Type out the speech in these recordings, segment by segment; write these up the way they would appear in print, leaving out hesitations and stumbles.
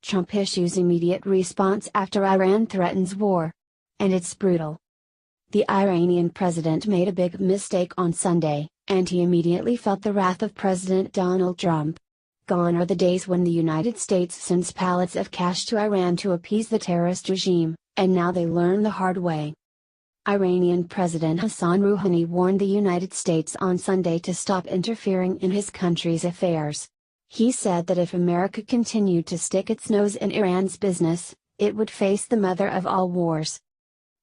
Trump issues immediate response after Iran threatens war. And it's brutal. The Iranian president made a big mistake on Sunday, and he immediately felt the wrath of President Donald Trump. Gone are the days when the United States sends pallets of cash to Iran to appease the terrorist regime, and now they learn the hard way. Iranian President Hassan Rouhani warned the United States on Sunday to stop interfering in his country's affairs. He said that if America continued to stick its nose in Iran's business, it would face the mother of all wars.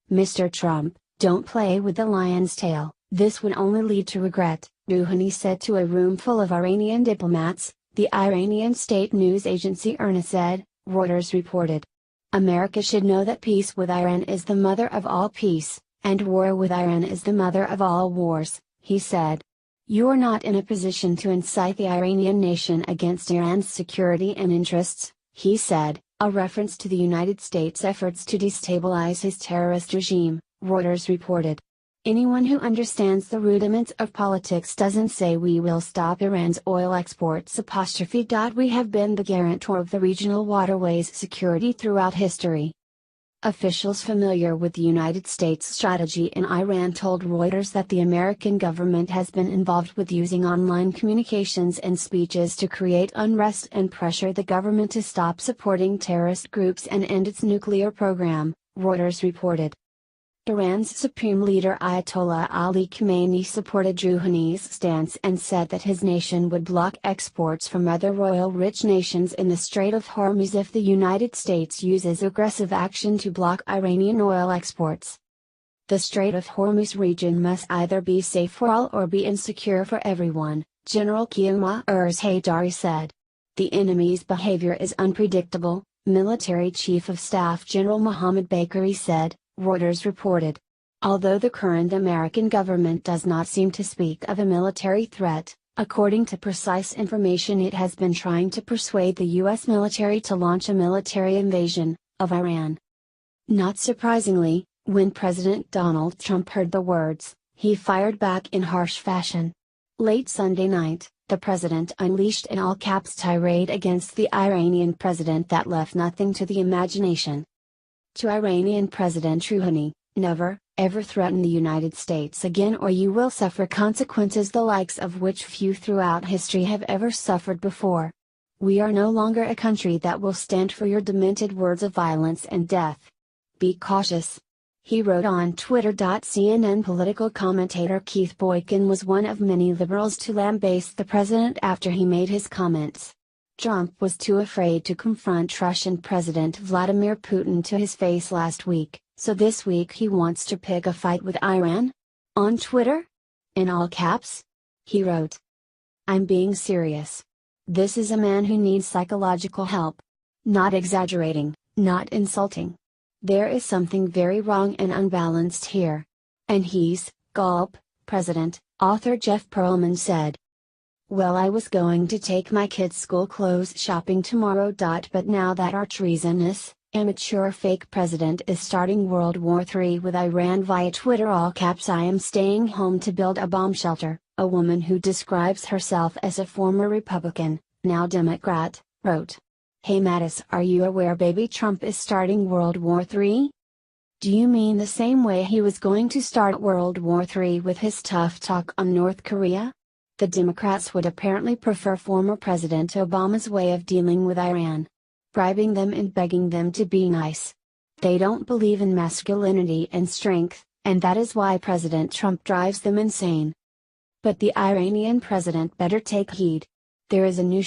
Mr. Trump, don't play with the lion's tail, this would only lead to regret, Rouhani said to a room full of Iranian diplomats, the Iranian state news agency IRNA said, Reuters reported. America should know that peace with Iran is the mother of all peace, and war with Iran is the mother of all wars, he said. You're not in a position to incite the Iranian nation against Iran's security and interests, he said, a reference to the United States' efforts to destabilize his terrorist regime, Reuters reported. Anyone who understands the rudiments of politics doesn't say we will stop Iran's oil exports. We have been the guarantor of the regional waterways security throughout history. Officials familiar with the United States' strategy in Iran told Reuters that the American government has been involved with using online communications and speeches to create unrest and pressure the government to stop supporting terrorist groups and end its nuclear program, Reuters reported. Iran's supreme leader Ayatollah Ali Khamenei supported Rouhani's stance and said that his nation would block exports from other oil-rich nations in the Strait of Hormuz if the United States uses aggressive action to block Iranian oil exports. The Strait of Hormuz region must either be safe for all or be insecure for everyone, General Qamar Haydari said. The enemy's behavior is unpredictable, Military Chief of Staff General Mohammad Bagheri said, Reuters reported. Although the current American government does not seem to speak of a military threat, according to precise information it has been trying to persuade the U.S. military to launch a military invasion of Iran. Not surprisingly, when President Donald Trump heard the words, he fired back in harsh fashion. Late Sunday night, the president unleashed an all-caps tirade against the Iranian president that left nothing to the imagination. To Iranian President Rouhani, never, ever threaten the United States again or you will suffer consequences the likes of which few throughout history have ever suffered before. We are no longer a country that will stand for your demented words of violence and death. Be cautious. He wrote on Twitter. CNN political commentator Keith Boykin was one of many liberals to lambaste the president after he made his comments. Trump was too afraid to confront Russian President Vladimir Putin to his face last week, so this week he wants to pick a fight with Iran? On Twitter? In all caps? He wrote. I'm being serious. This is a man who needs psychological help. Not exaggerating, not insulting. There is something very wrong and unbalanced here. And he's, gulp, President, author Jeff Pearlman said. Well, I was going to take my kids' school clothes shopping tomorrow. But now that our treasonous, immature fake president is starting World War III with Iran via Twitter all caps I am staying home to build a bomb shelter, a woman who describes herself as a former Republican, now Democrat, wrote. Hey Mattis, are you aware baby Trump is starting World War III? Do you mean the same way he was going to start World War III with his tough talk on North Korea? The Democrats would apparently prefer former President Obama's way of dealing with Iran. Bribing them and begging them to be nice. They don't believe in masculinity and strength, and that is why President Trump drives them insane. But the Iranian president better take heed. There is a new